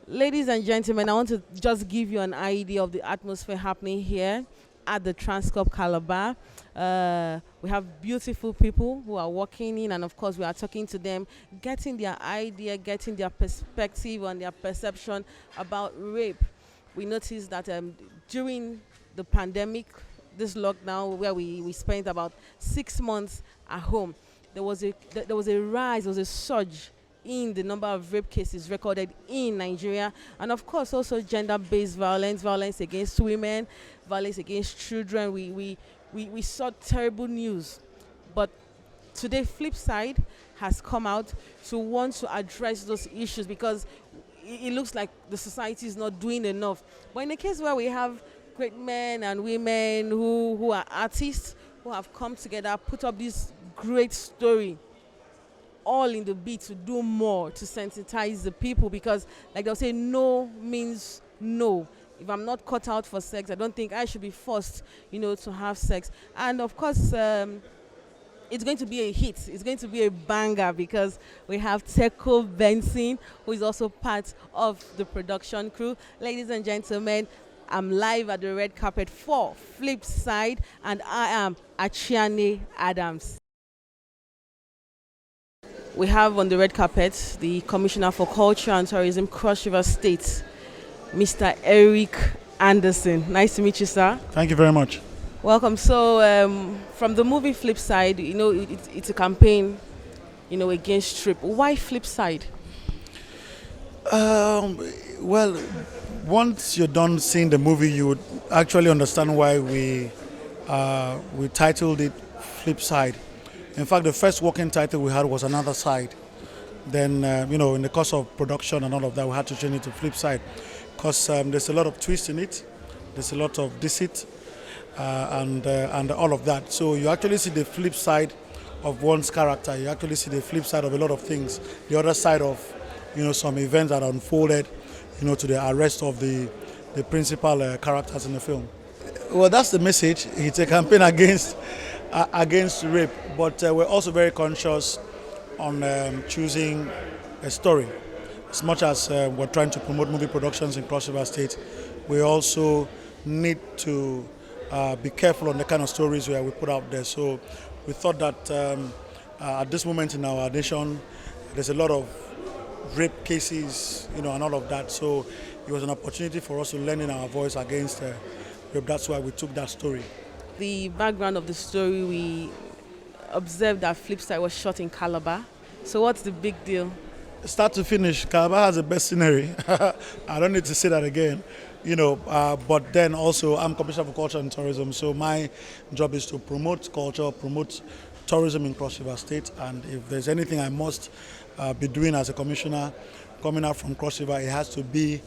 Ladies and gentlemen, I want to just give you an idea of the atmosphere happening here at the Transcorp Calabar. We have beautiful people who are walking in, and of course, we are talking to them, getting their idea, getting their perspective and their perception about rape. We noticed that during the pandemic, this lockdown, where we spent about 6 months at home, there was a rise, there was a surge in the number of rape cases recorded in Nigeria, and of course also gender-based violence, violence against women, violence against children. We saw terrible news, but today Flipside has come out to want to address those issues because it looks like the society is not doing enough. But in a case where we have great men and women who are artists who have come together, put up this great story, all in the bid to do more to sensitize the people, because like they'll say, no means no. If I'm not cut out for sex, I don't think I should be forced, to have sex. And of course, it's going to be a hit. It's going to be a banger because we have Teko Benson, who is also part of the production crew. Ladies and gentlemen, I'm live at the red carpet for Flipside, and I am Achiane Adams. We have on the red carpet the Commissioner for Culture and Tourism, Cross River State, Mr. Eric Anderson. Nice to meet you, sir. Thank you very much. Welcome. So, from the movie Flipside, it's a campaign, against rape. Why Flipside? Well, once you're done seeing the movie, you would actually understand why we titled it Flipside. In fact, the first working title we had was Another Side. Then, in the course of production and all of that, we had to change it to Flipside because there's a lot of twist in it. There's a lot of deceit and all of that. So you actually see the flip side of one's character. You actually see the flip side of a lot of things. The other side of, some events that unfolded, to the arrest of the principal characters in the film. Well, that's the message. It's a campaign against rape, but we're also very conscious on choosing a story. As much as we're trying to promote movie productions in Cross River State, we also need to be careful on the kind of stories where we put out there. So we thought that at this moment in our nation, there's a lot of rape cases, and all of that. So it was an opportunity for us to lend in our voice against rape. That's why we took that story. The background of the story, we observed that Flipside was shot in Calabar. So what's the big deal? Start to finish, Calabar has the best scenery. I don't need to say that again. But then also I'm Commissioner for Culture and Tourism, so my job is to promote culture, promote tourism in Cross River State, and if there's anything I must be doing as a commissioner coming out from Cross River, it has to be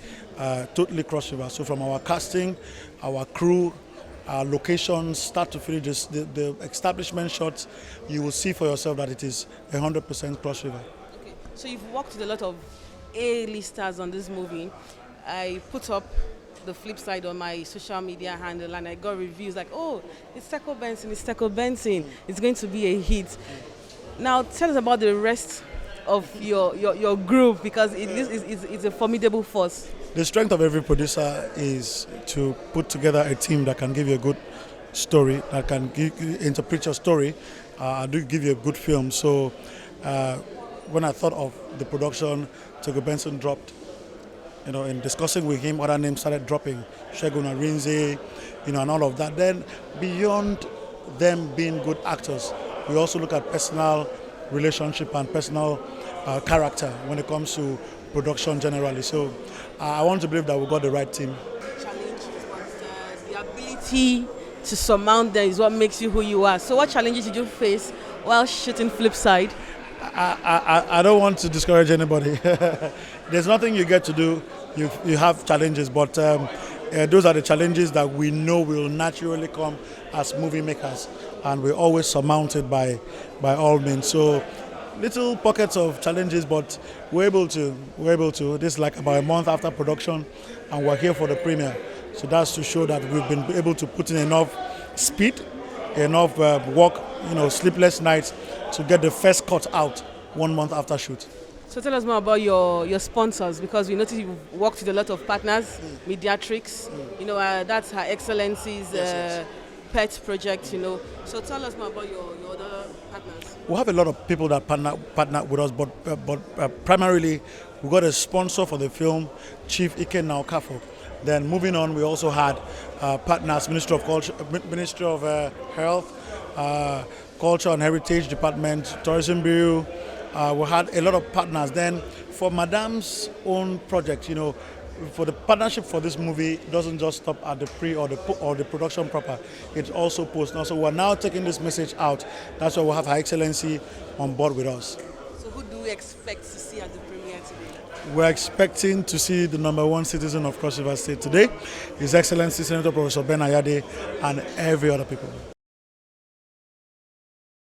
totally Cross River. So from our casting, our crew, our locations, start to finish, the establishment shots, you will see for yourself that it is 100% Cross River. Okay. So you've worked with a lot of A-listers on this movie. I put up the Flipside on my social media handle and I got reviews like, oh, it's Teko Benson, it's going to be a hit. Now tell us about the rest of your group, because it's a formidable force. The strength of every producer is to put together a team that can give you a good story, that can interpret your story, and give you a good film. So when I thought of the production, Teko Benson dropped. In discussing with him, other names started dropping, Shegun Arinze, and all of that. Then beyond them being good actors, we also look at personal relationship and personal character when it comes to production generally. So I want to believe that we got the right team. Challenges, but the ability to surmount them is what makes you who you are. So what challenges did you face while shooting Flipside? I don't want to discourage anybody. There's nothing you get to do. You have challenges, but those are the challenges that we know will naturally come as movie makers, and we're always surmounted by all means. So little pockets of challenges, but we're able to. This is like about a month after production, and we're here for the premiere. So that's to show that we've been able to put in enough speed, enough work, sleepless nights to get the first cut out 1 month after shoot. So tell us more about your sponsors, because we noticed you've worked with a lot of partners, Mediatrix, that's Her Excellency's pet project, So tell us more about your other partners. We have a lot of people that partner with us, but primarily we got a sponsor for the film, Chief Ike Naokafo. Then moving on, we also had partners, Ministry of Culture, Ministry of Health, Culture and Heritage Department, Tourism Bureau. We had a lot of partners. Then for Madame's own project, for the partnership for this movie doesn't just stop at the pre or the production proper. It's also post. Now, so we're now taking this message out. That's why we have Her Excellency on board with us. So who do we expect to see at the premiere today? We're expecting to see the number one citizen of Cross River State today, His Excellency Senator Professor Ben Ayade, and every other people.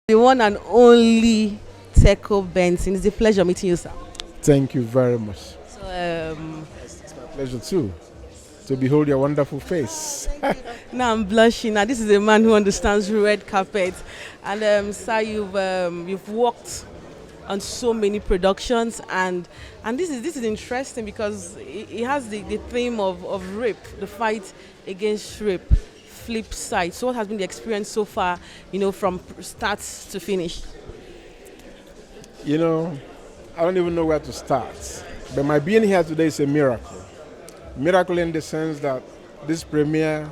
The one and only Teko Benson. It's a pleasure meeting you, sir. Thank you very much. So, It's my pleasure too, to behold your wonderful face. now I'm blushing. Now this is a man who understands red carpet, and sir, you've worked on so many productions, and this is interesting because it has the theme of rape, the fight against rape, Flipside. So what has been the experience so far, from start to finish? I don't even know where to start. But my being here today is a miracle. Miracle in the sense that this premiere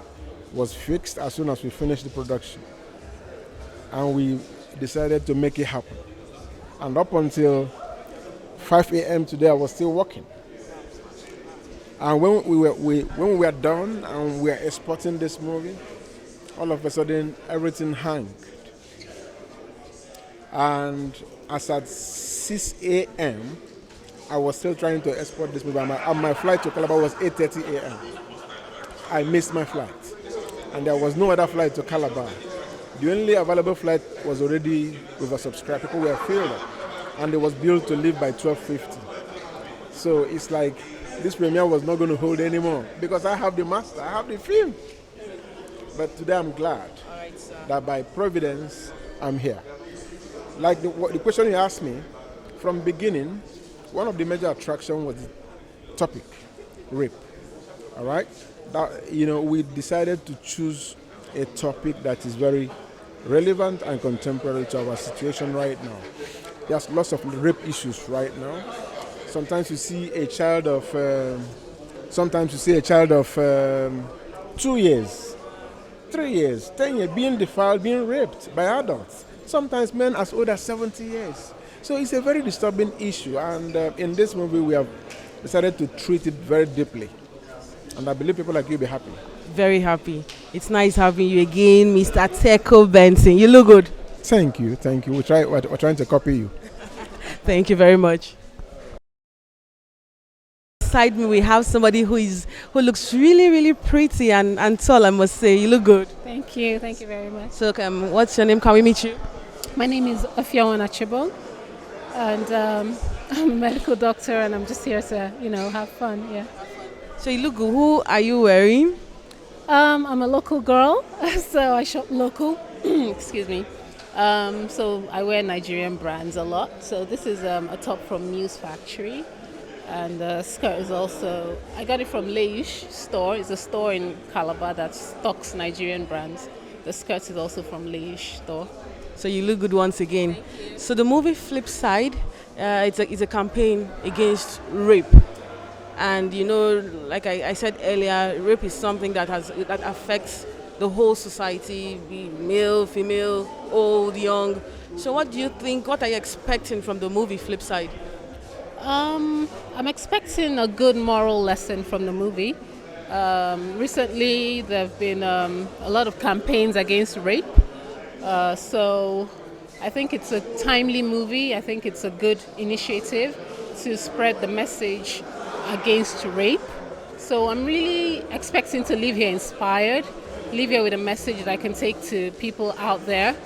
was fixed as soon as we finished the production. And we decided to make it happen. And up until 5 a.m. today, I was still working. And when we were done and we were exporting this movie, all of a sudden everything hung. And as at 6 a.m., I was still trying to export this movie. And my flight to Calabar was 8:30 a.m. I missed my flight. And there was no other flight to Calabar. The only available flight was already oversubscribed. People were filled up. And it was billed to leave by 12:50. So it's like this premiere was not going to hold anymore because I have the master, I have the film. But today I'm glad that by providence I'm here. Like the question you asked me, from beginning, one of the major attractions was the topic, rape. All right? That, we decided to choose a topic that is very relevant and contemporary to our situation right now. There's lots of rape issues right now. Sometimes you see a child of 2 years, 3 years, 10 years being defiled, being raped by adults. Sometimes men as old as 70 years. So it's a very disturbing issue, and in this movie we have decided to treat it very deeply. And I believe people like you will be happy. Very happy. It's nice having you again, Mr. Teko Benson. You look good. Thank you. We're trying to copy you. Thank you very much. Beside me, we have somebody who looks really, really pretty and tall, I must say. You look good. Thank you very much. So, what's your name? Can we meet you? My name is Afionwa Chibo, and I'm a medical doctor, and I'm just here to, have fun. Yeah. So you look good. Who are you wearing? I'm a local girl, so I shop local. Excuse me. So I wear Nigerian brands a lot. So this is a top from Muse Factory. And the skirt is also, I got it from Leish store. It's a store in Calabar that stocks Nigerian brands. The skirt is also from Leish store. So you look good once again. So the movie Flipside, it's a campaign against rape. And like I said earlier, rape is something that affects the whole society, be male, female, old, young. So what do you think? What are you expecting from the movie Flipside? I'm expecting a good moral lesson from the movie. Recently, there have been a lot of campaigns against rape. So I think it's a timely movie. I think it's a good initiative to spread the message against rape. So I'm really expecting to leave here inspired, leave here with a message that I can take to people out there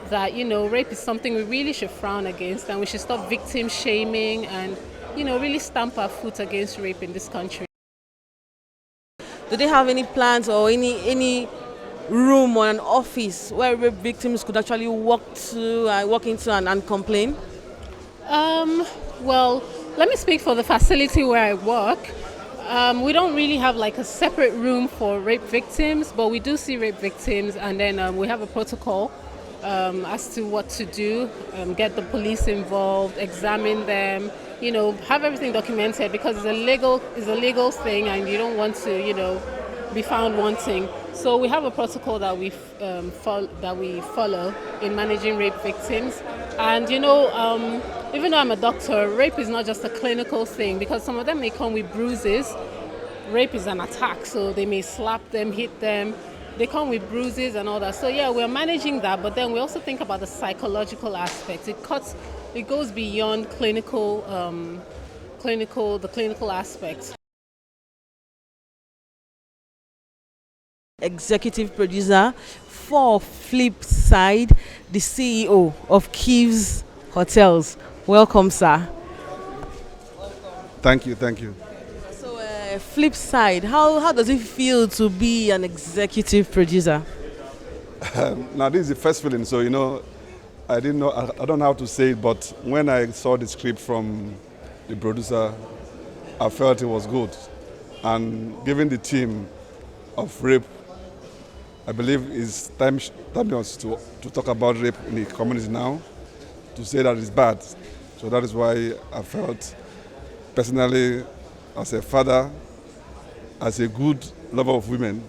that, rape is something we really should frown against, and we should stop victim shaming and, really stamp our foot against rape in this country. Do they have any plans or any room or an office where rape victims could actually walk into and complain? Um, well, let me speak for the facility where I work. We don't really have like a separate room for rape victims, but we do see rape victims, and then we have a protocol as to what to do. Get the police involved, examine them, have everything documented because it's a legal thing, and you don't want to, be found wanting. So we have a protocol that we follow in managing rape victims, and even though I'm a doctor, rape is not just a clinical thing because some of them may come with bruises. Rape is an attack, so they may slap them, hit them. They come with bruises and all that. So yeah, we're managing that, but then we also think about the psychological aspect. It goes beyond the clinical aspect. Executive producer for Flipside, the CEO of Keeves Hotels. Welcome, sir. Thank you, thank you. So, Flipside, how does it feel to be an executive producer? Now this is the first feeling, so I didn't know, I don't know how to say it, but when I saw the script from the producer, I felt it was good. And given the theme of rape, I believe it's time to talk about rape in the community now, to say that it's bad. So that is why I felt personally, as a father, as a good lover of women,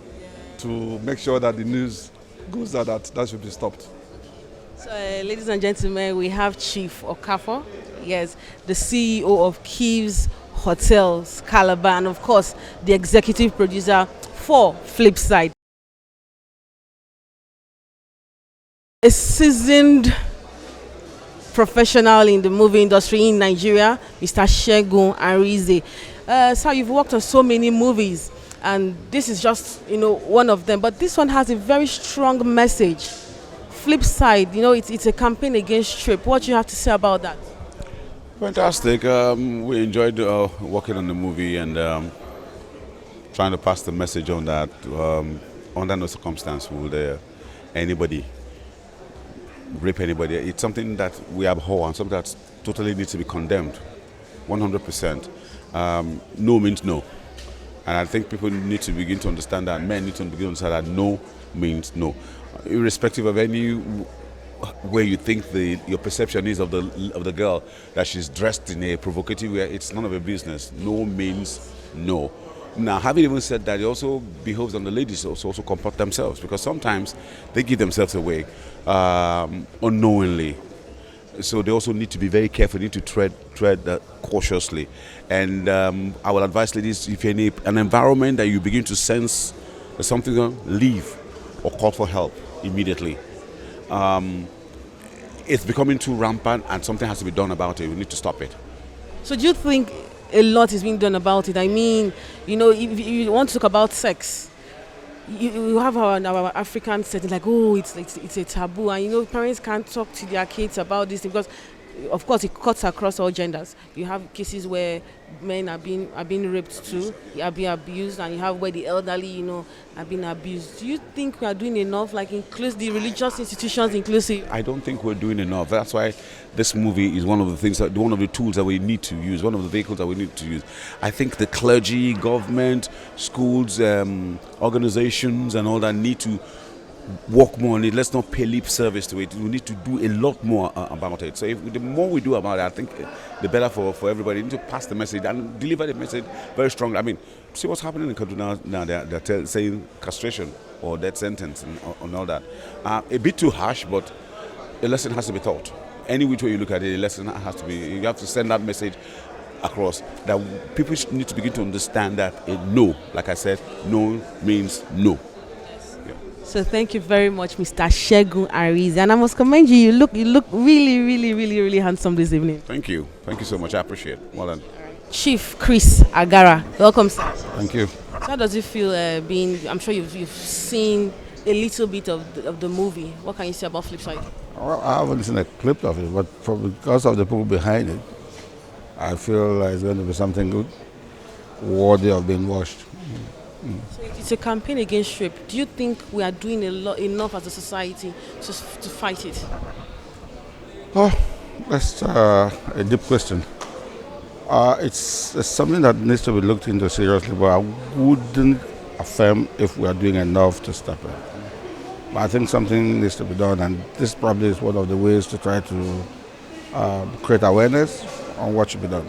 to make sure that the news goes out that should be stopped. So, ladies and gentlemen, we have Chief Okafo, yes, the CEO of Keeves Hotels, Calabar, and of course, the executive producer for Flipside. A seasoned professional in the movie industry in Nigeria, Mr. Segun Arize. Sir, you've worked on so many movies, and this is just one of them. But this one has a very strong message. Flipside, it's a campaign against rape. What do you have to say about that? Fantastic. We enjoyed working on the movie and trying to pass the message on that. Under no circumstance would anybody rape anybody. It's something that we abhor and something that totally needs to be condemned, 100%. No means no. And I think people need to begin to understand that, men need to begin to understand that no means no. Irrespective of any way you think your perception is of the girl, that she's dressed in a provocative way, it's none of your business. No means no. Now, having even said that, it also behoves on the ladies to also comport themselves, because sometimes they give themselves away unknowingly. So they also need to be very careful, need to tread cautiously. And I will advise ladies, if you're in an environment that you begin to sense there's something wrong, leave or call for help immediately. It's becoming too rampant and something has to be done about it. We need to stop it. So do you think a lot is being done about it? I mean, if you want to talk about sex, you have our African setting, like, oh, it's a taboo, and parents can't talk to their kids about this because, of course, it cuts across all genders. You have cases where men are being raped too, are being abused, and you have where the elderly, are being abused. Do you think we are doing enough, like include the religious institutions inclusive? I don't think we're doing enough. That's why this movie is one of the tools that we need to use, one of the vehicles that we need to use. I think the clergy, government, schools, organizations, and all that need to work more on it. Let's not pay lip service to it. We need to do a lot more about it. So the more we do about it, I think the better for everybody. We need to pass the message and deliver the message very strongly. I mean, see what's happening in Kaduna now. They're saying castration or death sentence and all that. A bit too harsh, but a lesson has to be taught. Any which way you look at it, a lesson has to be. You have to send that message across, that people need to begin to understand that a no, like I said, no means no. So thank you very much, Mr. Segun Arize, and I must commend you. You look really, really, really, really handsome this evening. Thank you so much. I appreciate it. Well done. Chief Chris Agara, welcome, sir. Thank you. So how does it feel being? I'm sure you've seen a little bit of the movie. What can you say about Flipside? Well, I haven't seen a clip of it, but because of the people behind it, I feel like it's going to be something good, worthy of being watched. So it's a campaign against rape. Do you think we are doing enough as a society to fight it? Oh, That's a deep question. It's something that needs to be looked into seriously, but I wouldn't affirm if we are doing enough to stop it. But I think something needs to be done, and this probably is one of the ways to try to create awareness on what should be done.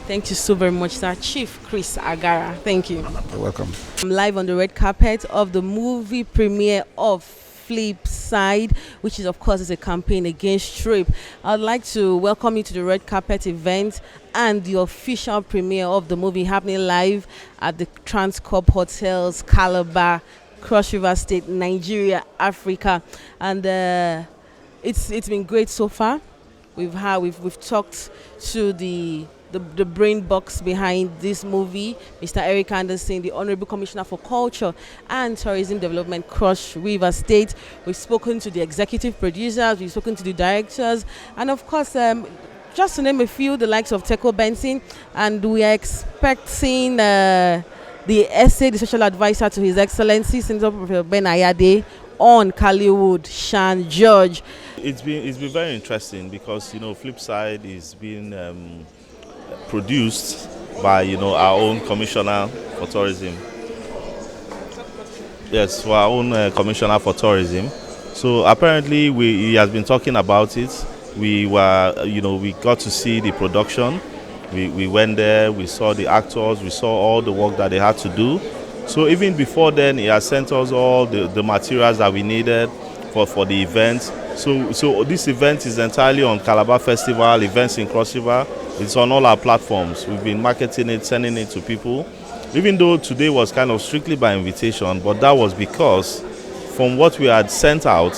Thank you so very much, sir. Chief Chris Agara. Thank you. You're welcome. I'm live on the red carpet of the movie premiere of Flipside, which is, of course, is a campaign against rape. I'd like to welcome you to the red carpet event and the official premiere of the movie happening live at the Transcorp Hotels, Calabar, Cross River State, Nigeria, Africa, and it's been great so far. We've talked to the brain box behind this movie, Mr. Eric Anderson, the Honorable Commissioner for Culture and Tourism Development, Cross River State. We've spoken to the executive producers, we've spoken to the directors, and of course, just to name a few, the likes of Teco Benson, and we are expecting the essay, the social advisor to His Excellency, Senator Professor Ben Ayade, on Kaliwood, Shan George. It's been very interesting because Flipside is being produced by our own commissioner for tourism. Yes, for our own commissioner for tourism. So apparently he has been talking about it. We got to see the production. We went there, we saw the actors, we saw all the work that they had to do. So even before then, he has sent us all the materials that we needed for the event. So this event is entirely on Calabar Festival, events in Cross River. It's on all our platforms. We've been marketing it, sending it to people. Even though today was kind of strictly by invitation, but that was because from what we had sent out,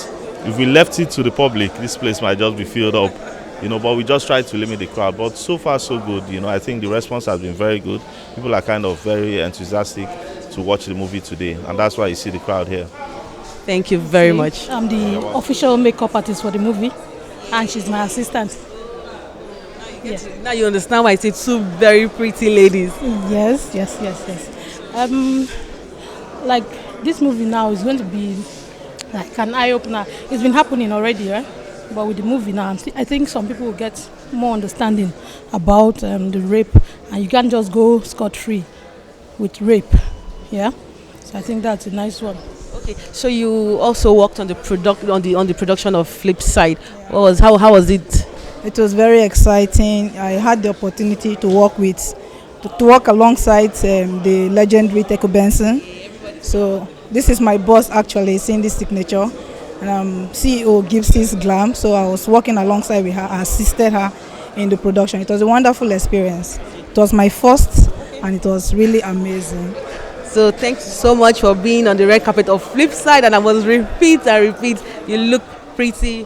if we left it to the public, this place might just be filled up. But we just tried to limit the crowd. But so far so good. I think the response has been very good. People are kind of very enthusiastic to watch the movie today, and that's why you see the crowd here. Thank you very much. I'm the official makeup artist for the movie, and she's my assistant. Now you understand why I say two very pretty ladies. Yes. Like this movie now is going to be like an eye opener. It's been happening already, right? But with the movie now, I think some people will get more understanding about the rape, and you can't just go scot-free with rape. Yeah, so I think that's a nice one. Okay, so you also worked on the production of Flipside. How was it? It was very exciting. I had the opportunity to work alongside the legendary Teco Benson. So this is my boss actually, seeing this signature. And CEO gives this glam. So I was working alongside with her. I assisted her in the production. It was a wonderful experience. It was my first, and it was really amazing. So thanks so much for being on the red carpet of Flipside, and I must repeat, you look pretty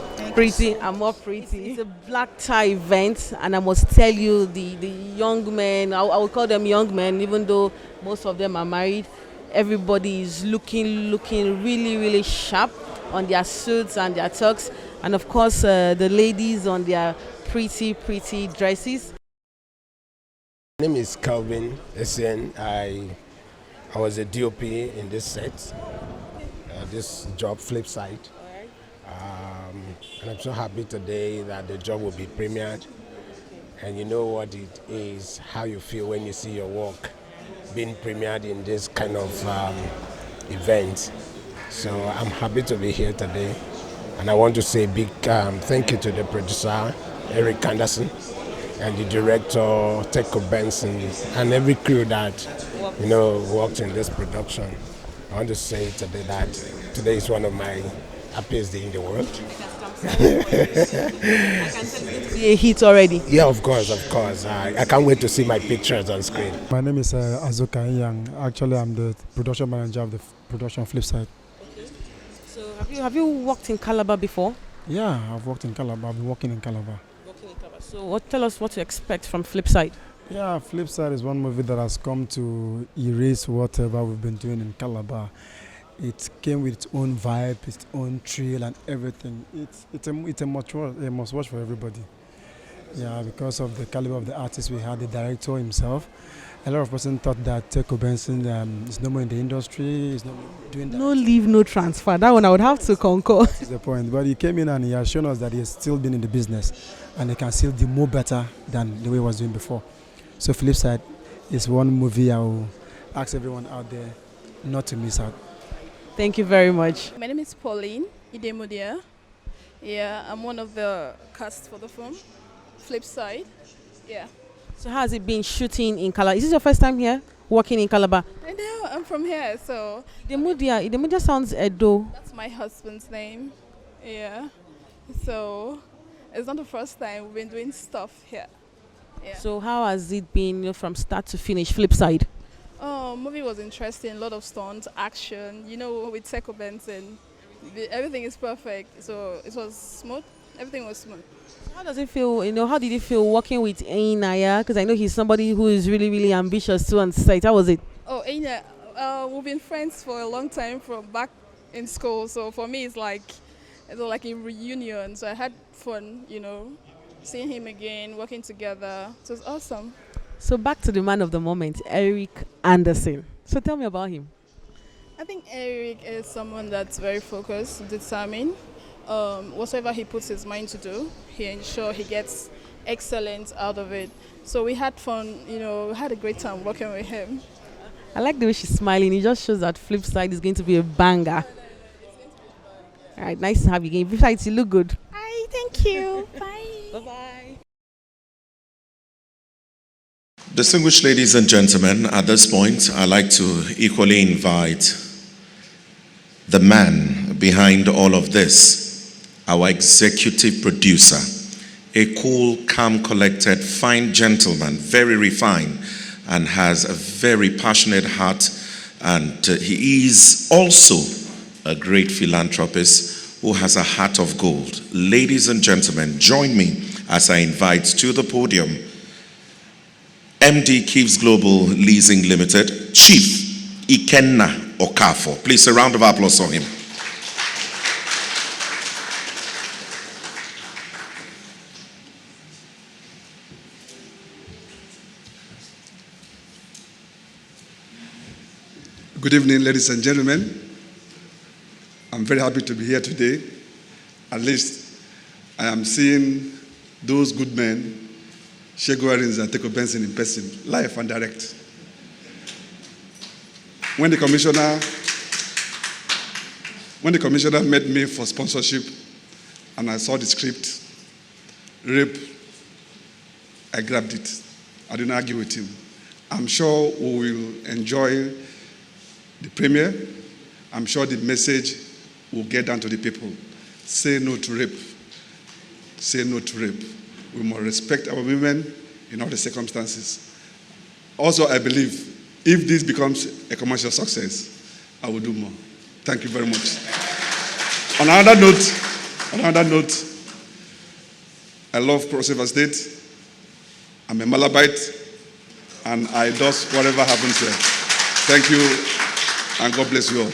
and more pretty. It's a black tie event, and I must tell you, the young men, I would call them young men, even though most of them are married, everybody is looking really, really sharp on their suits and their tux, and of course the ladies on their pretty dresses. My name is Calvin Essien. I was a DOP in this set, this job, Flipside. And I'm so happy today that the job will be premiered. And you know what it is, how you feel when you see your work being premiered in this kind of event. So I'm happy to be here today. And I want to say a big thank you to the producer, Eric Anderson, and the director, Teco Benson, and every crew that worked in this production. I want to say today that today is one of my happiest days in the world. I can tell you to be a hit already. Yeah, of course. I can't wait to see my pictures on screen. My name is Azuka Yang. Actually, I'm the production manager of the production Flipside. Okay. So have you worked in Calabar before? Yeah, I've worked in Calabar. I've been working in Calabar. So tell us what to expect from Flipside. Yeah, Flipside is one movie that has come to erase whatever we've been doing in Calabar. It came with its own vibe, its own thrill and everything. It's a must watch for everybody. Yeah, because of the caliber of the artist we had, the director himself, A lot of person thought that Teco Benson is no more in the industry, is not doing that. No leave, no transfer. That one I would have to concur. That's the point. But he came in and he has shown us that he has still been in the business and he can still do more better than the way he was doing before. So Flipside is one movie I will ask everyone out there not to miss out. Thank you very much. My name is Pauline Idemudia. Yeah, I'm one of the cast for the film, Flipside. Yeah. So how has it been shooting in Calabar? Is this your first time here, working in Calabar? I know, I'm from here, so... Idemudia sounds Edo. That's my husband's name. Yeah. So, it's not the first time we've been doing stuff here. Yeah. So how has it been, from start to finish, Flipside? Oh, movie was interesting, a lot of stunts, action. With Seco Benson, everything is perfect. So it was smooth. Everything was smooth. How does it feel, how did it feel working with Ainaya? Because I know he's somebody who is really, really ambitious too on site. How was it? Oh, Ainaya, we've been friends for a long time from back in school. So for me, it's like a reunion. So I had fun, seeing him again, working together. It was awesome. So back to the man of the moment, Eric Anderson. So tell me about him. I think Eric is someone that's very focused, determined. Whatever he puts his mind to do, he ensures he gets excellence out of it. So we had fun, we had a great time working with him. I like the way she's smiling. It just shows that Flipside is going to be a banger. All right, nice to have you again. Flipside, you look good. Hi, thank you. Bye. Bye-bye. Distinguished ladies and gentlemen, at this point, I'd like to equally invite the man behind all of this, our executive producer, a cool, calm, collected, fine gentleman, very refined, and has a very passionate heart. And he is also a great philanthropist who has a heart of gold. Ladies and gentlemen, join me as I invite to the podium MD Keeves Global Leasing Limited, Chief Ikenna Okafor. Please, a round of applause for him. Good evening, ladies and gentlemen. I'm very happy to be here today. At least I am seeing those good men, Shego Arins and Teco Benson in person, live and direct. When the commissioner met me for sponsorship and I saw the script, rape, I grabbed it. I didn't argue with him. I'm sure we will enjoy the premiere. I'm sure the message will get down to the people. Say no to rape. Say no to rape. We must respect our women in all the circumstances. Also, I believe if this becomes a commercial success, I will do more. Thank you very much. On another note, I love Cross River State. I'm a Malabite, and I endorse whatever happens here. Thank you, and God bless you all.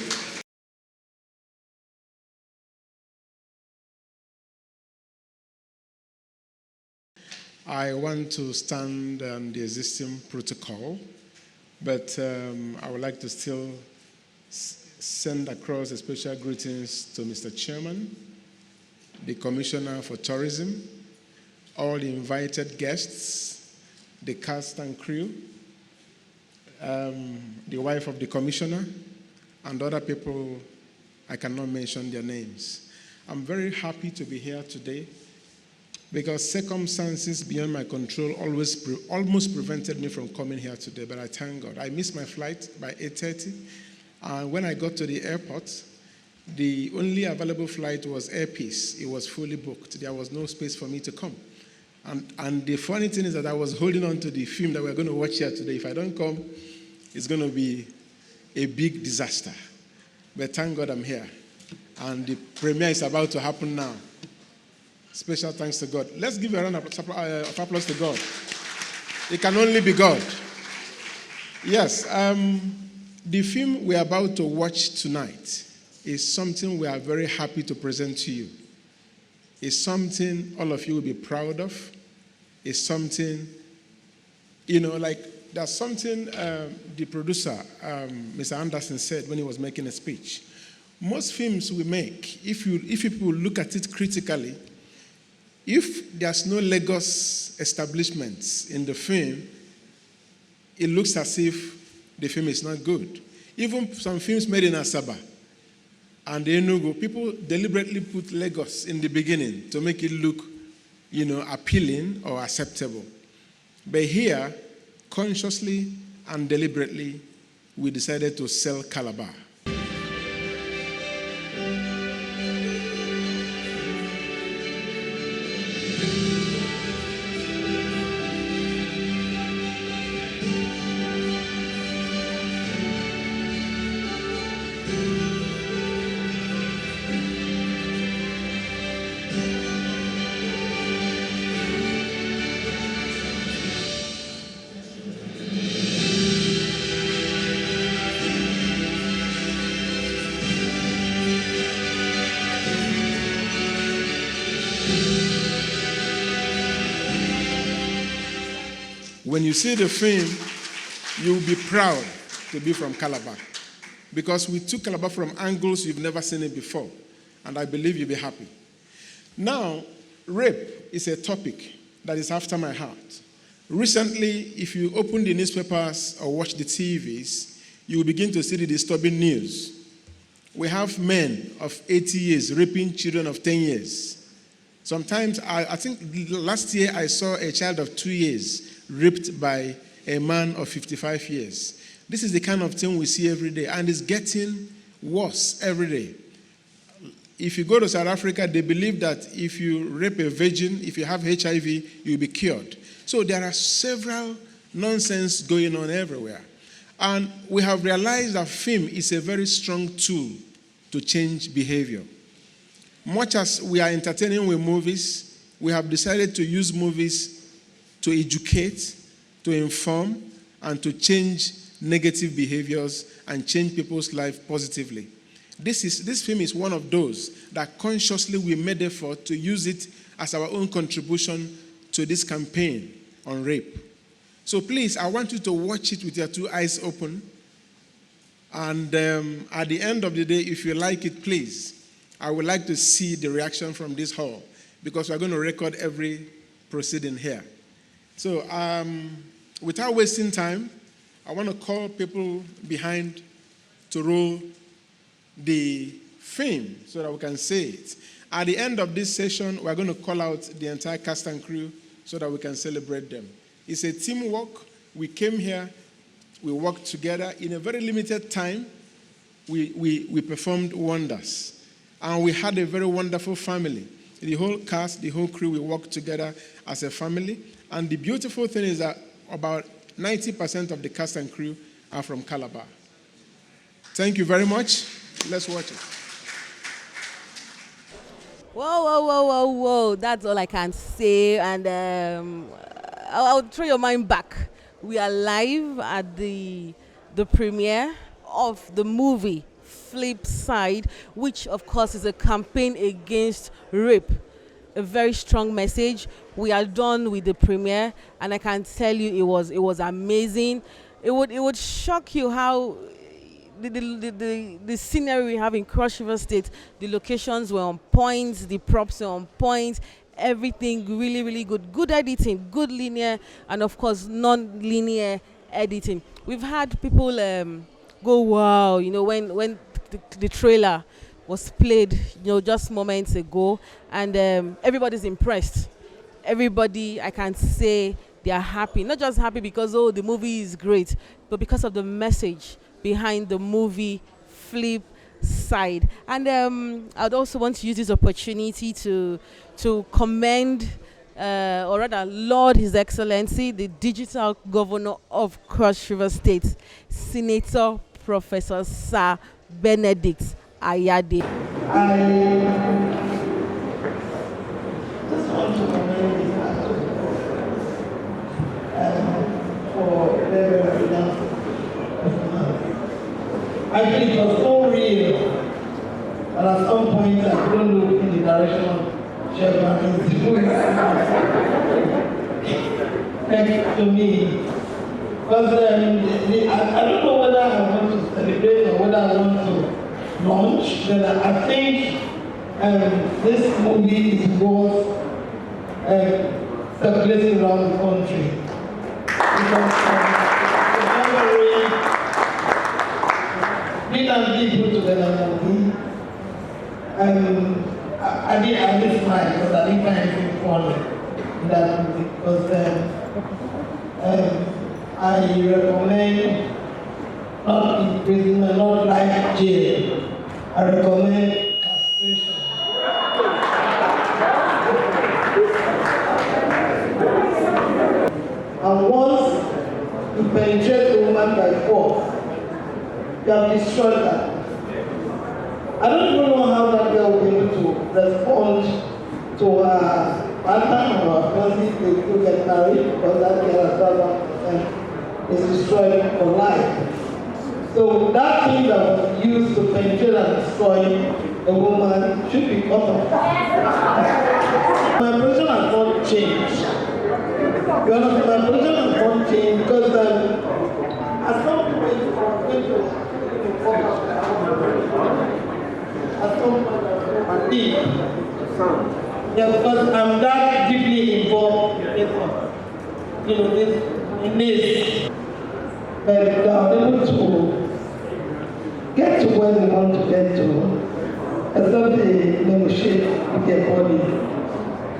I want to stand on the existing protocol, but I would like to still send across a special greetings to Mr. Chairman, the Commissioner for Tourism, all the invited guests, the cast and crew, the wife of the Commissioner, and other people I cannot mention their names. I'm very happy to be here today because circumstances beyond my control almost prevented me from coming here today, but I thank God. I missed my flight by 8:30, and when I got to the airport, the only available flight was Air Peace. It was fully booked. There was no space for me to come. And the funny thing is that I was holding on to the film that we're going to watch here today. If I don't come, it's going to be a big disaster. But thank God I'm here. And the premiere is about to happen now. Special thanks to God. Let's give a round of applause to God. It can only be God. Yes, the film we're about to watch tonight is something we are very happy to present to you. It's something all of you will be proud of. It's something, like there's something the producer, Mr. Anderson, said when he was making a speech. Most films we make, if people look at it critically, if there's no Lagos establishments in the film, it looks as if the film is not good. Even some films made in Asaba and Enugu, people deliberately put Lagos in the beginning to make it look, appealing or acceptable. But here, consciously and deliberately, we decided to sell Calabar. When you see the film, you'll be proud to be from Calabar, because we took Calabar from angles you've never seen it before, and I believe you'll be happy. Now, rape is a topic that is after my heart. Recently, if you open the newspapers or watch the TVs, you will begin to see the disturbing news. We have men of 80 years raping children of 10 years. Sometimes, I think last year I saw a child of 2 years raped by a man of 55 years. This is the kind of thing we see every day, and it's getting worse every day. If you go to South Africa, they believe that if you rape a virgin, if you have HIV, you'll be cured. So there are several nonsense going on everywhere. And we have realized that film is a very strong tool to change behavior. Much as we are entertaining with movies, we have decided to use movies to educate, to inform, and to change negative behaviors and change people's life positively. This film is one of those that consciously we made effort to use it as our own contribution to this campaign on rape. So please, I want you to watch it with your two eyes open. And at the end of the day, if you like it, please, I would like to see the reaction from this hall, because we're going to record every proceeding here. So without wasting time, I want to call people behind to roll the film so that we can say it. At the end of this session, we're going to call out the entire cast and crew so that we can celebrate them. It's a teamwork. We came here, we worked together. In a very limited time, we performed wonders. And we had a very wonderful family. The whole cast, the whole crew, we worked together as a family. And the beautiful thing is that about 90% of the cast and crew are from Calabar. Thank you very much. Let's watch it. Whoa. That's all I can say. And I'll throw your mind back. We are live at the premiere of the movie Flipside, which of course is a campaign against rape. A very strong message. We are done with the premiere, and I can tell you it was amazing. It would shock you how the scenery we have in Cross River State, the locations were on point, the props were on point, everything really good. Good editing, good linear, and of course non-linear editing. We've had people go wow, when the trailer was played, just moments ago, and everybody's impressed. Everybody, I can say, they are happy. Not just happy because the movie is great, but because of the message behind the movie Flipside. And I'd also want to use this opportunity to commend, or rather laud His Excellency, the Digital Governor of Cross River State, Senator Professor Sir Benedict Ayade. Just want to commend you for very enough. I think it was so real that at some point I couldn't look in the direction of Chevron. Thanks to me, Because I don't know whether I want to celebrate or whether I want to launch, but I think this movie is worth circulating around the country. Because being and people together movie, I did smile because I didn't find anything funny in that movie. Because I recommend not imprisonment, not life jail. I recommend castration. And once you penetrate a woman by force, you have destroyed that. I don't even know how that girl will be able to respond to her partner or her fiancé to get married, because that girl has is destroyed for life. So that thing that was used to penetrate and destroy a woman should be cut off. My position has not changed. You understand? My position has not changed because as some people are going to at some point because I'm that deeply involved in this. But they are able to get to where they want to get to, except they negotiate with their body.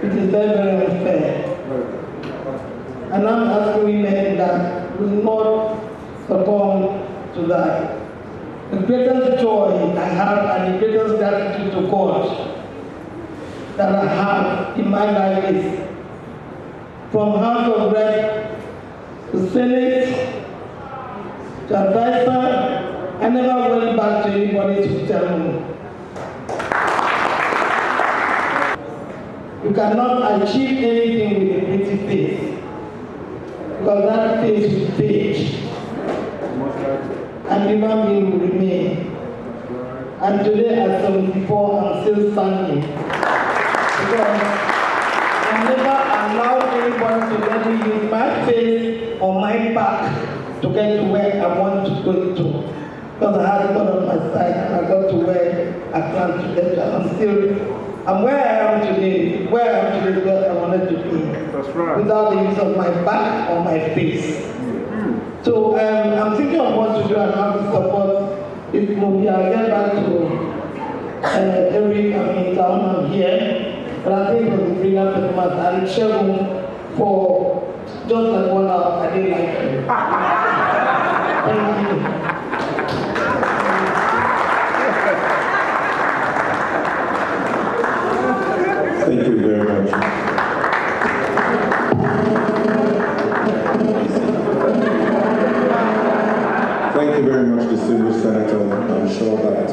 It is very, very unfair. And I'm asking women that will not succumb to that. The greatest joy I have and the greatest gratitude to God that I have in my life is from House of Rep to Senate to advisor, I never went back to anybody to tell me. You cannot achieve anything with a pretty face, because that face will fade and human being will remain. And today at 74, I'm still standing. Because I never allowed anyone to let me use my face or my back to get to where I want to go to. Because I had God on my side and I got to where I plan to get to. I'm where I am today, where I wanted to be. That's right. Without the use of my back or my face. So I'm thinking of what to do and how to support this movie. I'll get back to Eric, in town, I'm here. But I think it was a brilliant performance. And Shegun for just like 1 hour, I didn't like it. Thank you. Thank you very much. Thank you very much, distinguished Senator. I'm sure that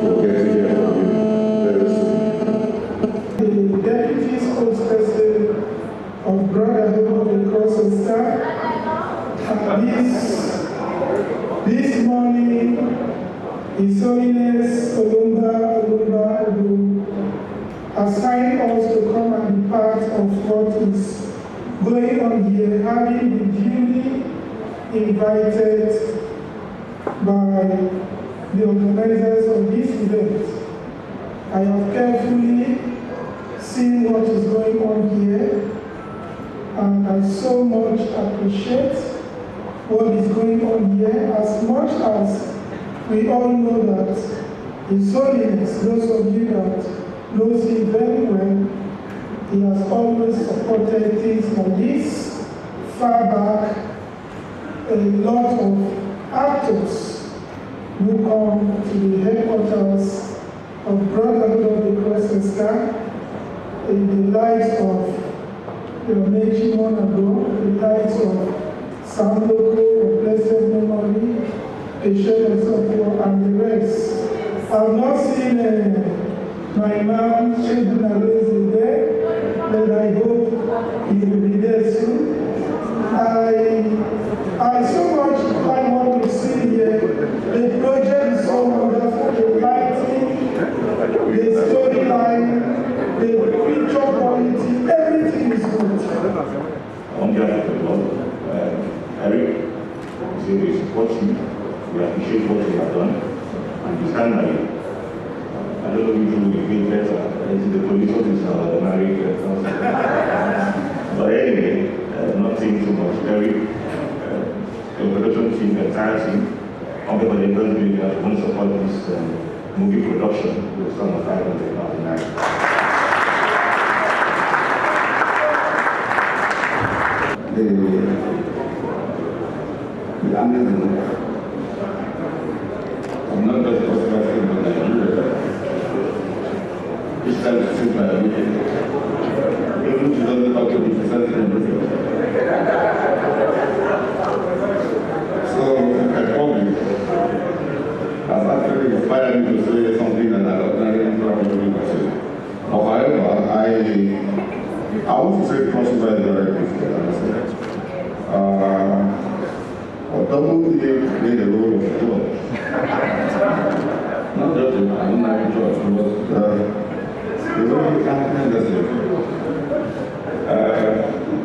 we'll get to hear from you very soon. The Deputy Spokesperson of Brotherhood of the Cross and Star, this morning, His Holiness Olumba assigned us to come and be part of what is going on here, having been duly invited by the organizers of this event. I have carefully seen what is going on here, and I so much appreciate what is going on here, as much as we all know that His Holiness, those of you that knows him very well, he has always supported things like this. Far back, a lot of actors who come to the headquarters of Brotherhood of the Cross and Star, in the likes of Meji Monago, the likes of Sam Loco, of Blessed Memory, Patient and so forth, and the rest. I've not seen my mom, Sheduna is there, but I hope he will be there soon. I so much like what we see here. The project is so wonderful, the lighting, the storyline, the picture quality, everything is good. On behalf of the appreciate what you have done and you stand by it. I don't know if you will feel better. Is the police officer the married person? But anyway, not saying too much. Very, the production team, the entire team, on behalf of the industry, we want to support this movie production with some of 500,000 naira. The Amazon, I'm not just possible in Nigeria. It's time to think like a million. Even if you don't talk to the president, so I probably has actually inspired me to say something that I ordinarily probably would say. However, I want to say Flipside very quickly. Double played the role of George. Not just I don't like George, but the way he can handle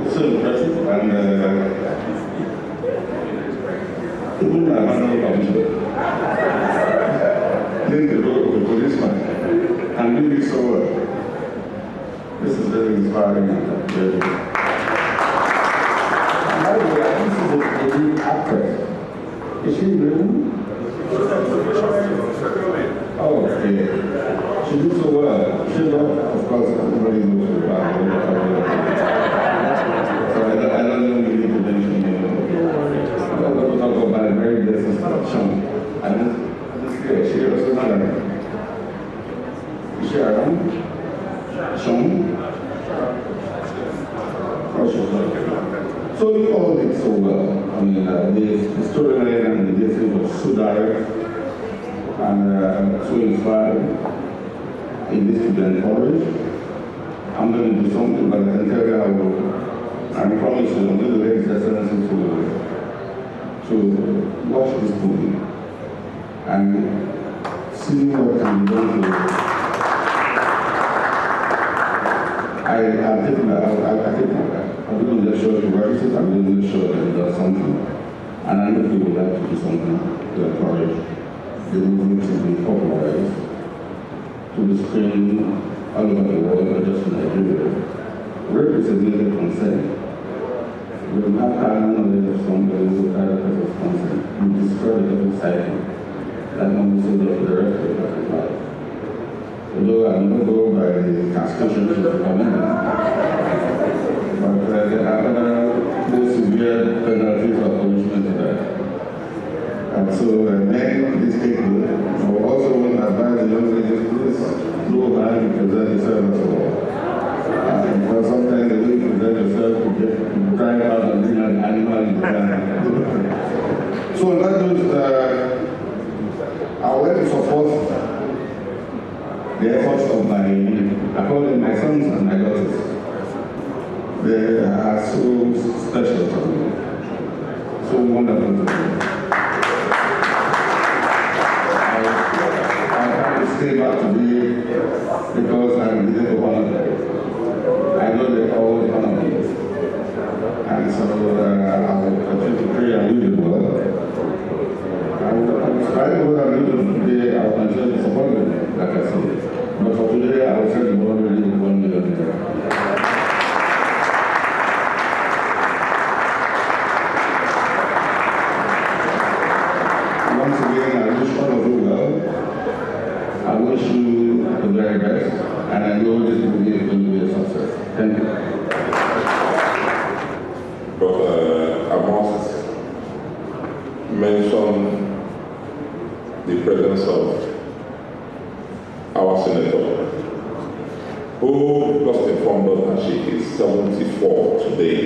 it's so impressive and even my manual commission playing the role of a policeman and doing it so well. This is very inspiring and very. By the way, this is a lead actress. Is she really? Oh, okay. She did so well. She loved, of course, everybody knows her about so I don't know if you need to mention it. I'm going to talk about a very business production. And this girl, she also not is she around? Sean? Oh, she's not. So we all did so well. I mean, the storyline and the message was so direct and so inspiring. In this to be encouraged. I'm going to do something, but I can tell you I promise you, I'm going to let His Excellency to watch this movie and see what can be done to I think I'm going to make sure he writes it, I'm going to make sure that he does something. And I know he would like to do something to encourage the movement to be popularized, to be screened all over the world, not just in Nigeria. Rape is a major concern. We don't have common knowledge of somebody who had a cause of concern. We destroy the double cycle that one will say for the rest of his life. Although I'm not going by the constitution of the community, but there are other more severe penalties or punishment to that. And so many these people I also want to advise the young ladies, please go back and present yourself as well. Because sometimes the way you present yourself, you get drive out and being an animal in the land. So on that note, I would like to support the efforts of I call them my sons and my daughters. They are so special to me, so wonderful to me. I have to stay back today because I'm needed to honor them. I know they always honor me. And so I will continue to pray and do the work. I will what I'm doing today, I will continue to support them, like I said. But for today, I will send the world really with 1 million. Once again, I wish all of you well. I wish you the very best, and I know this movie is going to be a success. Thank you. But I must mention the presence of our senator, who just informed us that she is 74 today.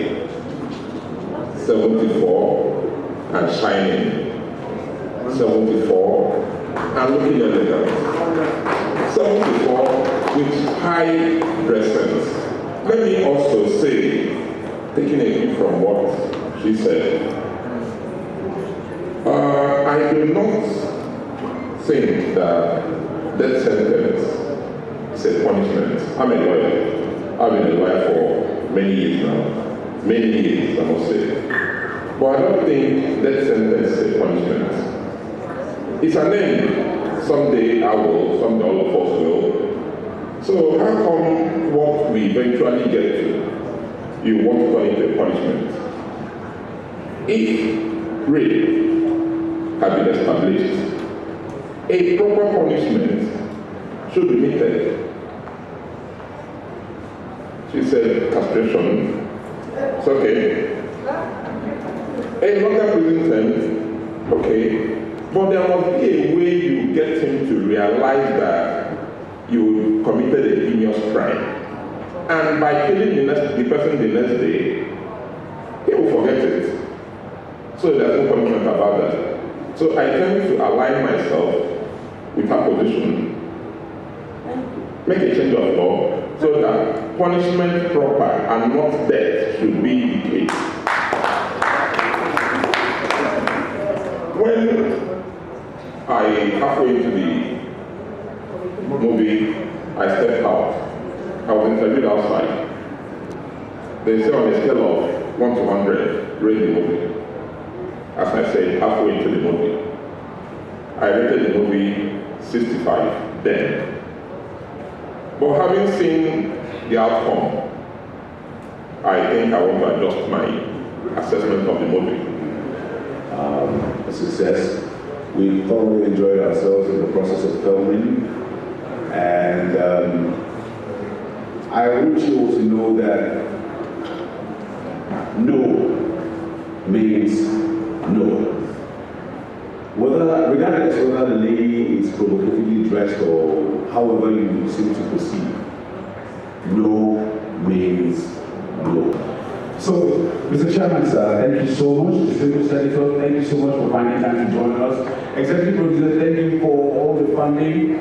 74 and shining. 74 and looking elegant. 74 with high dress sense. Let me also say, taking a cue from what she said, I do not think that death sentence is a punishment. I'm a lawyer. I've been a lawyer for many years now. Many years, I must say. But I don't think death sentence is a punishment. It's an end. Someday I will, someday all of us will. So how come what we eventually get to, you want to turn into a punishment? If rape had been established, a proper punishment should be meted. She said castration. It's okay. A longer prison term, okay. But there must be a way you get him to realize that you committed a heinous crime. And by killing the person the next day, he will forget it. So there's no punishment about that. So I tend to align myself with her position, make a change of law so that punishment proper and not death should be the case. When halfway into the movie, I stepped out. I was interviewed outside. They say on a scale of 1 to 100, rate the movie. As I said, halfway into the movie, I rated the movie 65 then. But having seen the outcome, I think I want to adjust my assessment of the movie. A success. We thoroughly enjoyed ourselves in the process of filming, and I want you all to know that no means no. Regardless whether the lady is provocatively dressed or however you seem to perceive, no means no. So, Mr. Chairman, sir, thank you so much. Distinguished Senator, thank you so much for finding time to join us. Executive Producer, thank you for all the funding.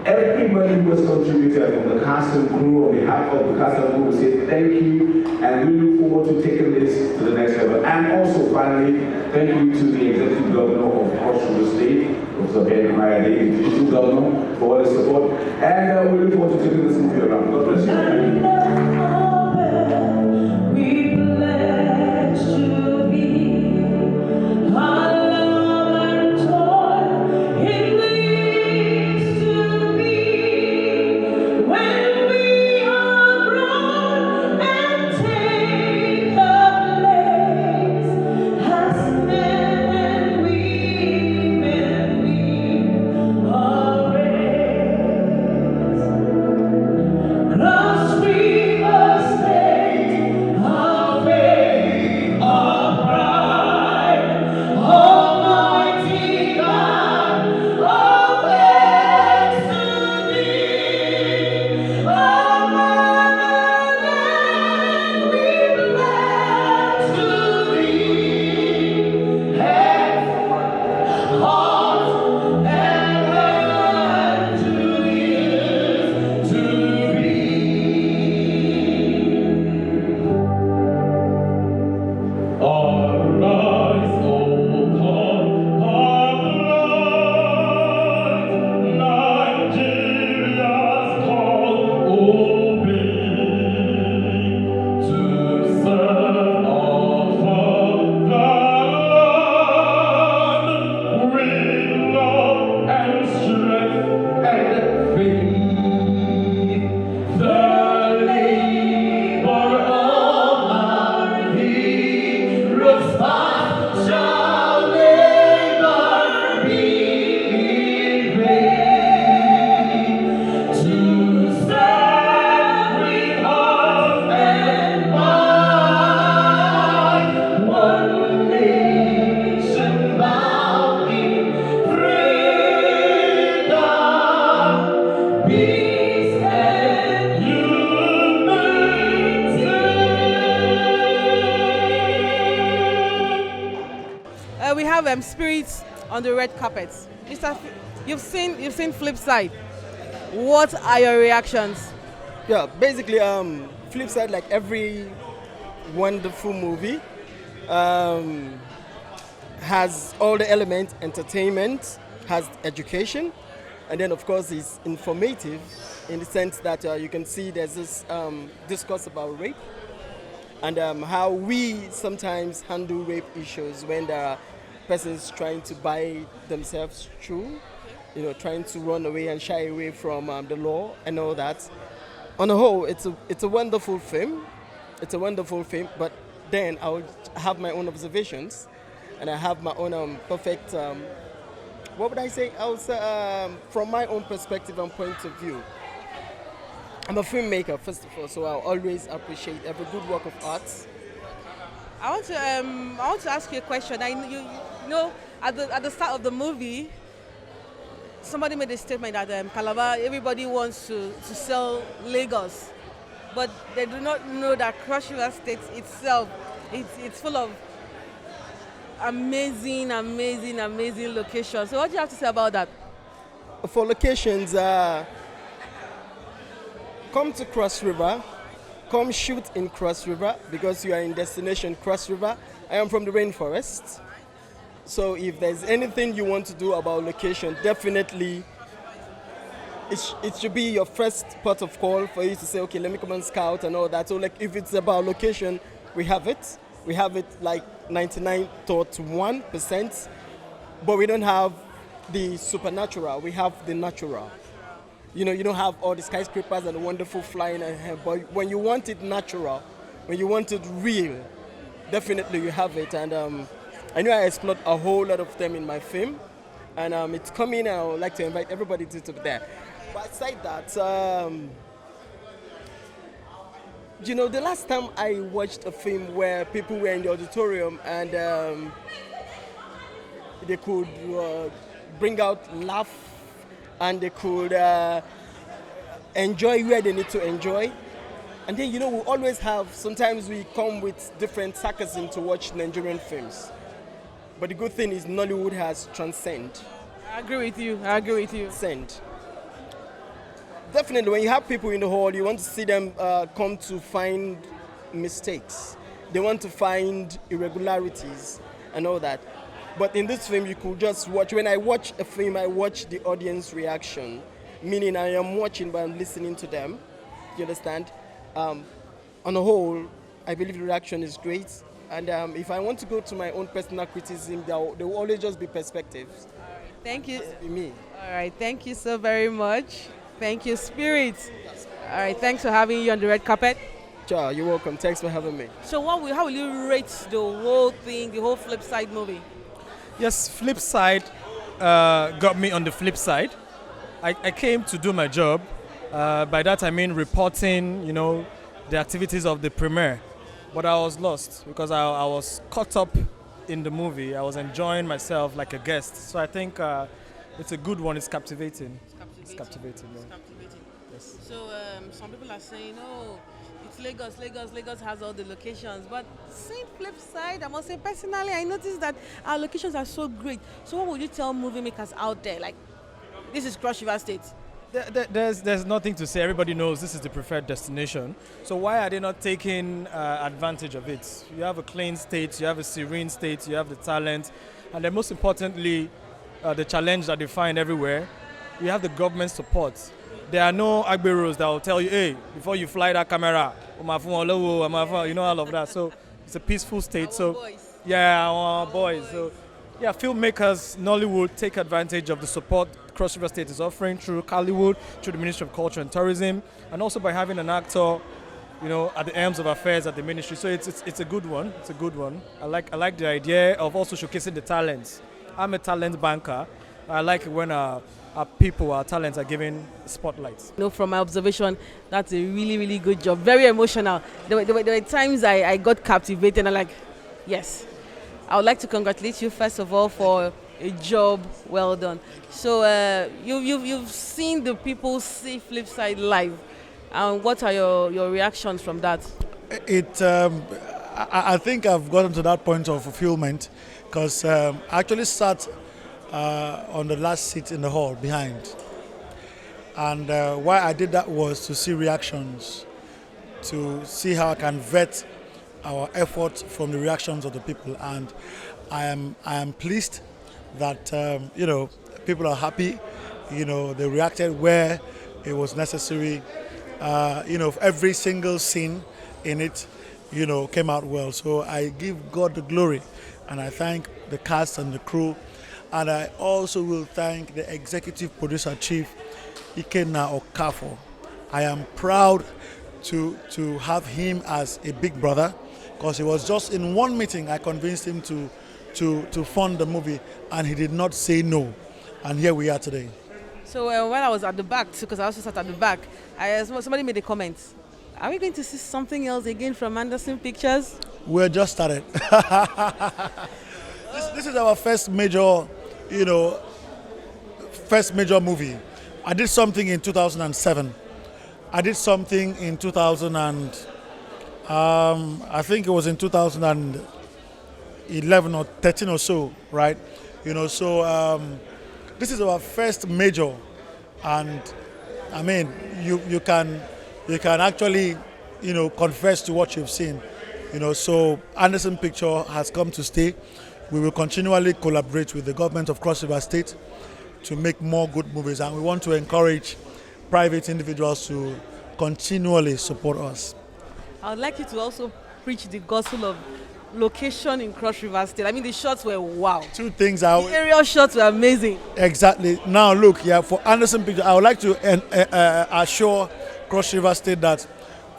Everybody who has contributed from the cast and crew, on behalf of the cast and crew, we say thank you, and we look forward to taking this to the next level. And also, finally, thank you to the Executive Governor of Cross River State, Professor Ben Mayade, the Digital Governor, for all the support. And we look forward to taking this movie around. God bless you. Thank you. We have spirits on the red carpet. You've seen Flipside. What are your reactions? Yeah, basically, Flipside, like every wonderful movie, has all the elements: entertainment, has education, and then of course it's informative in the sense that you can see there's this discourse about rape and how we sometimes handle rape issues when there are persons trying to buy themselves through, trying to run away and shy away from the law and all that. On the whole, it's a wonderful film. It's a wonderful film, but then I would have my own observations, and I have my own perfect. What would I say? From my own perspective and point of view. I'm a filmmaker, first of all, so I'll always appreciate every good work of art. I want to ask you a question. You know, at the start of the movie, somebody made a statement that Calabar, everybody wants to sell Lagos, but they do not know that Cross River State itself, it's full of amazing locations. So what do you have to say about that? For locations, come to Cross River, come shoot in Cross River because you are in destination Cross River. I am from the rainforest. So if there's anything you want to do about location, definitely it should be your first port of call for you to say, okay, let me come and scout and all that. So like if it's about location, we have it. We have it like 99.1%, but we don't have the supernatural. We have the natural. You don't have all the skyscrapers and the wonderful flying ahead, but when you want it natural, when you want it real, definitely you have it. And I know I explored a whole lot of them in my film, and it's coming, and I would like to invite everybody to be there. But aside that, the last time I watched a film where people were in the auditorium and they could bring out laugh and they could enjoy where they need to enjoy. And then, we always have, sometimes we come with different sarcasm to watch Nigerian films. But the good thing is Nollywood has transcended. I agree with you. Transcend. Definitely, when you have people in the hall, you want to see them come to find mistakes. They want to find irregularities and all that. But in this film, you could just watch. When I watch a film, I watch the audience reaction, meaning I am watching, but I'm listening to them. You understand? On the whole, I believe the reaction is great. And if I want to go to my own personal criticism, there will always just be perspectives. Thank you. Be me. All right, thank you so very much. Thank you, Spirit. All right, thanks for having you on the red carpet. Sure, you're welcome. Thanks for having me. So how will you rate the whole thing, the whole Flipside movie? Yes, Flipside got me on the flip side. I came to do my job. By that I mean reporting, the activities of the premiere. But I was lost because I was caught up in the movie. I was enjoying myself like a guest. So I think it's a good one. It's captivating. It's captivating. Yes. So some people are saying, oh, it's Lagos. Lagos has all the locations. But seeing Flipside, I must say personally, I noticed that our locations are so great. So what would you tell movie makers out there? Like, this is Cross River State. There's nothing to say. Everybody knows this is the preferred destination. So why are they not taking advantage of it? You have a clean state, you have a serene state, you have the talent, and then most importantly, the challenge that they find everywhere, you have the government support. There are no agberos that will tell you, hey, before you fly that camera, all of that. So it's a peaceful state. Our boys. So yeah, filmmakers, Nollywood, take advantage of the support Cross River State is offering through Hollywood, through the Ministry of Culture and Tourism, and also by having an actor, at the helms of affairs at the ministry. So it's a good one. It's a good one. I like the idea of also showcasing the talents. I'm a talent banker. I like it when our people, our talents are given spotlights. From my observation, that's a really, really good job. Very emotional. There were times I got captivated and I'm like, yes. I would like to congratulate you first of all for a job well done. So you've seen the people see Flipside live. And what are your reactions from that? I think I've gotten to that point of fulfillment because I actually sat on the last seat in the hall behind. And why I did that was to see reactions, to see how I can vet our effort from the reactions of the people. And I am pleased that people are happy. They reacted where it was necessary. Every single scene in it, came out well. So I give God the glory, and I thank the cast and the crew. And I also will thank the executive producer chief, Ikenna Okafo. I am proud to have him as a big brother, because it was just in one meeting I convinced him to fund the movie, and he did not say no. And here we are today. So when I was at the back, because I also sat at the back, somebody made a comment. Are we going to see something else again from Anderson Pictures? We're just started. This is our first major, movie. I did something in 2007. I did something in 2000 and I think it was in 2011 or 13 or so, right? This is our first major, and I mean, you can actually, confess to what you've seen. So Anderson Picture has come to stay. We will continually collaborate with the government of Cross River State to make more good movies, and we want to encourage private individuals to continually support us. I would like you to also preach the gospel of location in Cross River State. I mean, the shots were wow. Two things The aerial shots were amazing. Exactly. Now look, for Anderson Picture, I would like to assure Cross River State that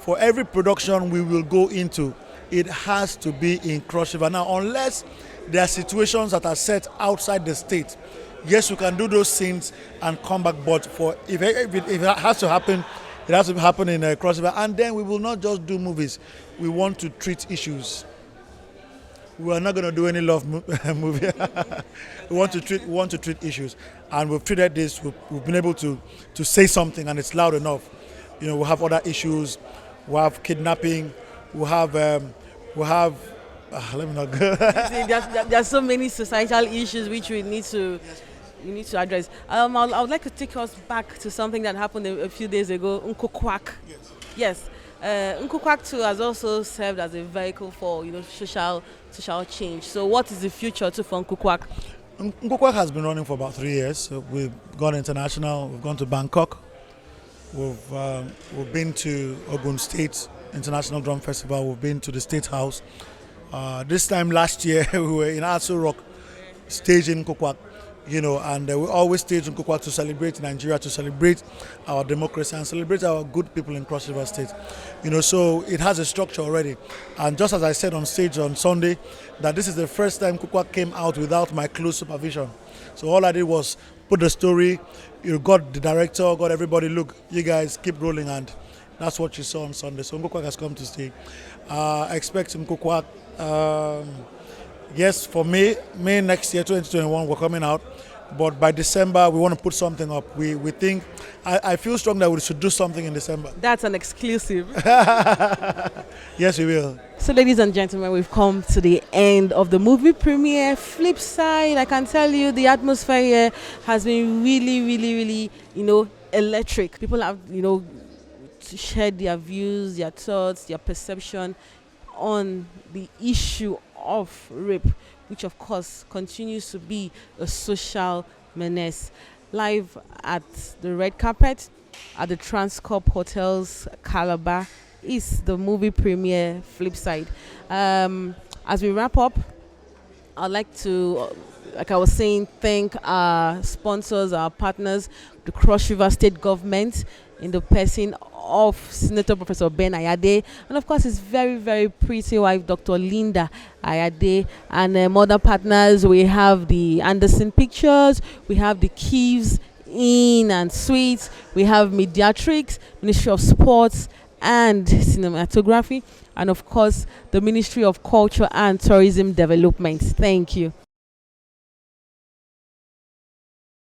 for every production we will go into, it has to be in Cross River. Now, unless there are situations that are set outside the state, yes, you can do those scenes and come back. But if it has to happen, it has to happen in Cross River. And then we will not just do movies. We want to treat issues. We are not going to do any love movie. We want to treat issues, and we've treated this. We've been able to say something, and it's loud enough. We have other issues. We have kidnapping. We have. Let me not go. There are so many societal issues which we need to address. I would like to take us back to something that happened a few days ago. Nkukwak. Yes. Nkukwak too has also served as a vehicle for social change. So what is the future too for Nkukwak? Nkukwak has been running for about 3 years. So we've gone international. We've gone to Bangkok. We've been to Ogun State International Drum Festival. We've been to the State House. This time last year we were in Aso Rock staging Nkukwak. And we always stage in Nkukwak to celebrate Nigeria, to celebrate our democracy and celebrate our good people in Cross River State. So it has a structure already. And just as I said on stage on Sunday, that this is the first time Nkukwak came out without my close supervision. So all I did was put the story, got the director, got everybody, look, you guys keep rolling, and that's what you saw on Sunday. So Nkukwak has come to stay. Expect Nkukwak. Yes, for May next year, 2021, we're coming out. But by December, we want to put something up. We think, I feel strong that we should do something in December. That's an exclusive. Yes, we will. So, ladies and gentlemen, we've come to the end of the movie premiere, Flipside. I can tell you the atmosphere here has been really, really, really, electric. People have, shared their views, their thoughts, their perception on the issue of rape, which of course continues to be a social menace. Live at the red carpet at the Transcorp Hotels Calabar is the movie premiere Flipside. As we wrap up, I'd like to, like I was saying, thank our sponsors, our partners, the Cross River State Government, in the person of Senator Professor Ben Ayade, and of course his very, very pretty wife, Dr. Linda Ayade, and other partners. We have the Anderson Pictures, we have the Keeves Inn and Suites, we have Mediatrix, Ministry of Sports and Cinematography, and of course the Ministry of Culture and Tourism Development. Thank you.